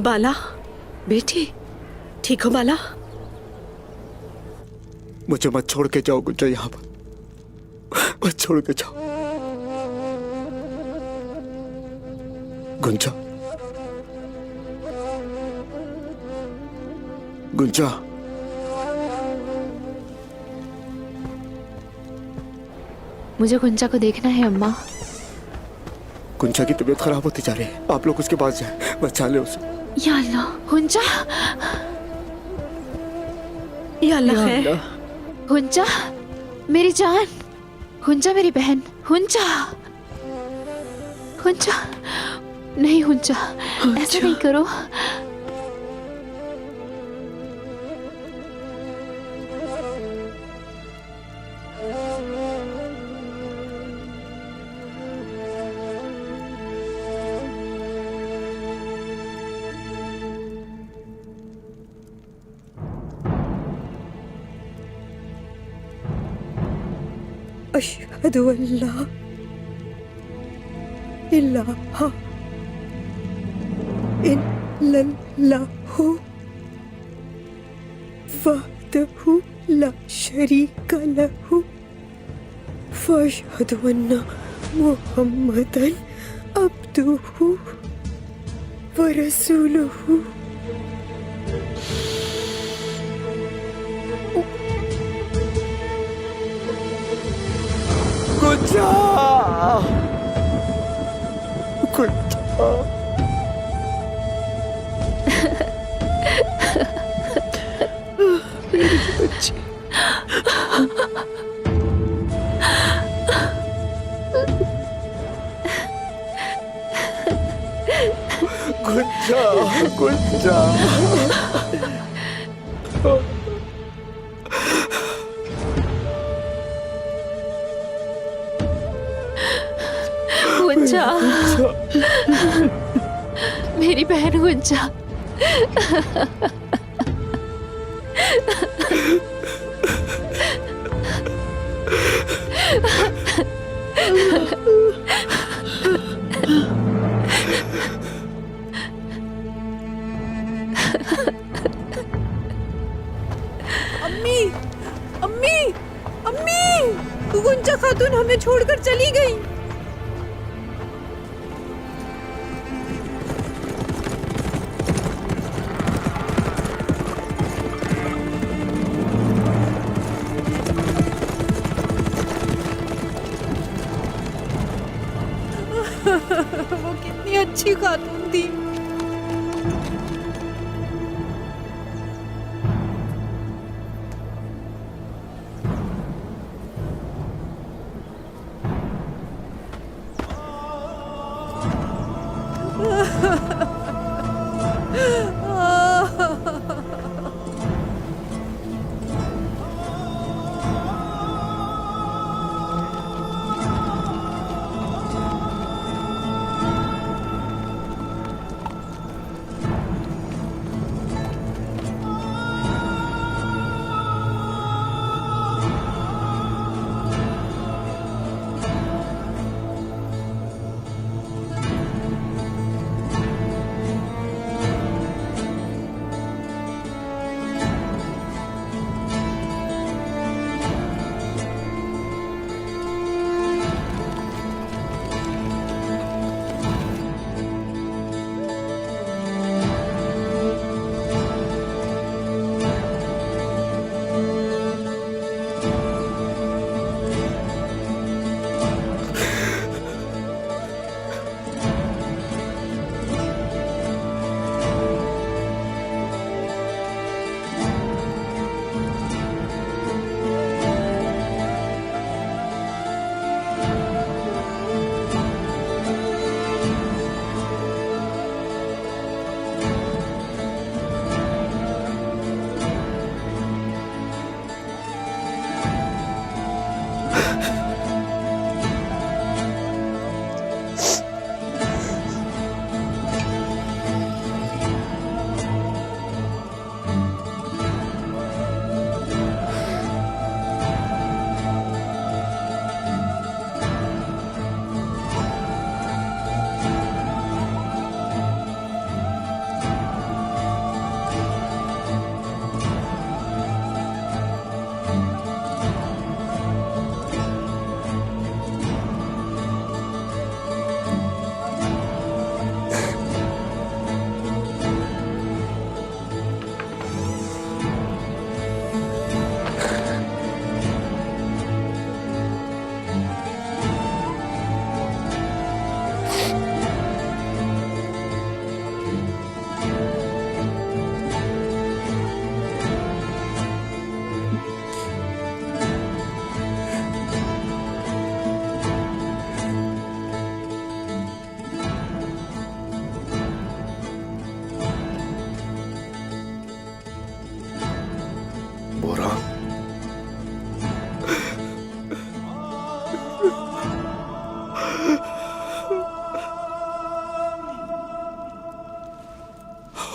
बाला, बेटी ठीक हो बाला? मुझे मत छोड़ के जाओ गुंजा, यहाँ पर मत छोड़ के जाओ गुंजा। गुंजा, मुझे गुंजा को देखना है अम्मा। गुंजा की तबीयत खराब होती जा रही है, आप लोग उसके पास जाए, बचा ले उसे। या अल्लाह, गुंजा, या अल्लाह है। गुंजा मेरी जान, गुंजा मेरी बहन, गुंजा, गुंजा नहीं गुंजा, ऐसा नहीं करो। अशहदु अल्ला इलाहा इल्लल्लाहु वहदहु ला शरीका लहु व अशहदु अन्ना मुहम्मदन अब्दुहु व रसूलुहु। गुंजा, गुंजा, मेरी बच्ची। गुंजा, गुंजा, गुंजा मेरी बहन गुंजा। अम्मी, अम्मी, अम्मी, गुंजा खातून हमें छोड़कर चली गई। वो कितनी अच्छी खातून थी।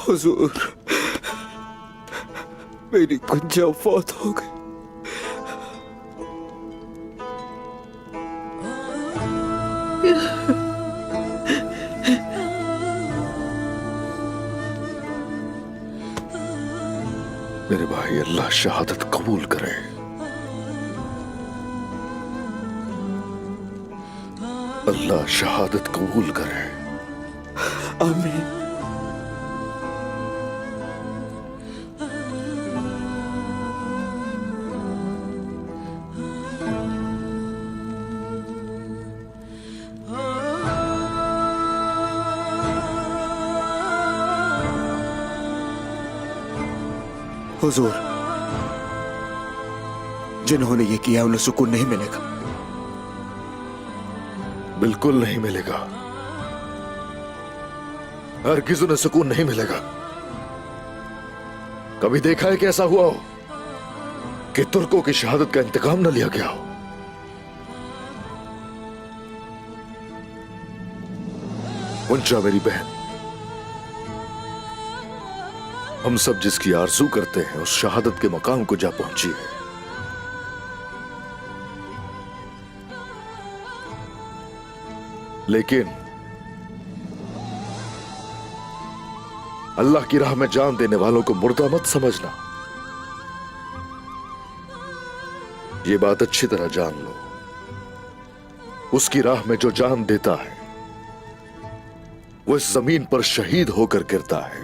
हुजूर, मेरी गुंजा फौत हो गई। मेरे भाई, अल्लाह शहादत कबूल करे। अल्लाह शहादत कबूल करे। आमीन। हुजूर, जिन्होंने ये किया उन्हें सुकून नहीं मिलेगा। बिल्कुल नहीं मिलेगा, हरगिज़ उन्हें सुकून नहीं मिलेगा। कभी देखा है कि ऐसा हुआ हो कि तुर्कों की शहादत का इंतकाम न लिया गया हो? गुंजा मेरी बहन, हम सब जिसकी आरज़ू करते हैं उस शहादत के मकाम को जा पहुंची है। लेकिन अल्लाह की राह में जान देने वालों को मुर्दा मत समझना। ये बात अच्छी तरह जान लो, उसकी राह में जो जान देता है वो इस जमीन पर शहीद होकर गिरता है।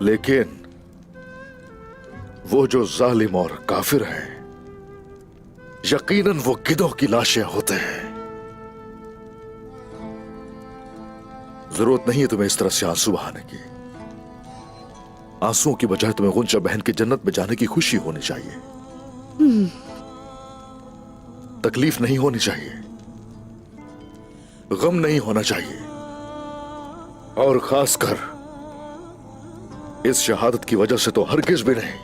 लेकिन वो जो जालिम और काफिर है, यकीनन वो गिद्धों की लाशें होते हैं। जरूरत नहीं है तुम्हें इस तरह से आंसू बहाने की। आंसुओं की बजाय तुम्हें गुंजा बहन की जन्नत में जाने की खुशी होनी चाहिए। तकलीफ नहीं होनी चाहिए, गम नहीं होना चाहिए, और खासकर इस शहादत की वजह से तो हरगिज भी नहीं।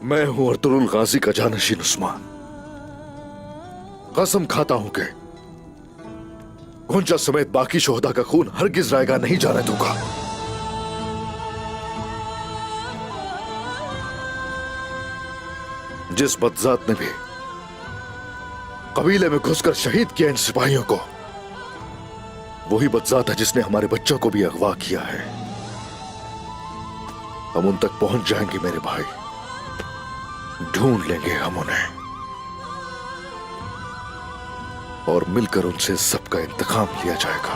मैं हूं अर्तुगरुल गाजी का जानशीन उस्मान। कसम खाता हूं कि गुंजा समेत बाकी शोहदा का खून हरगिज रायगा नहीं जाने दूंगा। जिस बदजात ने भी कबीले में घुसकर शहीद किया इन सिपाहियों को, वही बदजात है जिसने हमारे बच्चों को भी अगवा किया है। हम उन तक पहुंच जाएंगे मेरे भाई, ढूंढ लेंगे हम उन्हें और मिलकर उनसे सबका इंतकाम लिया जाएगा।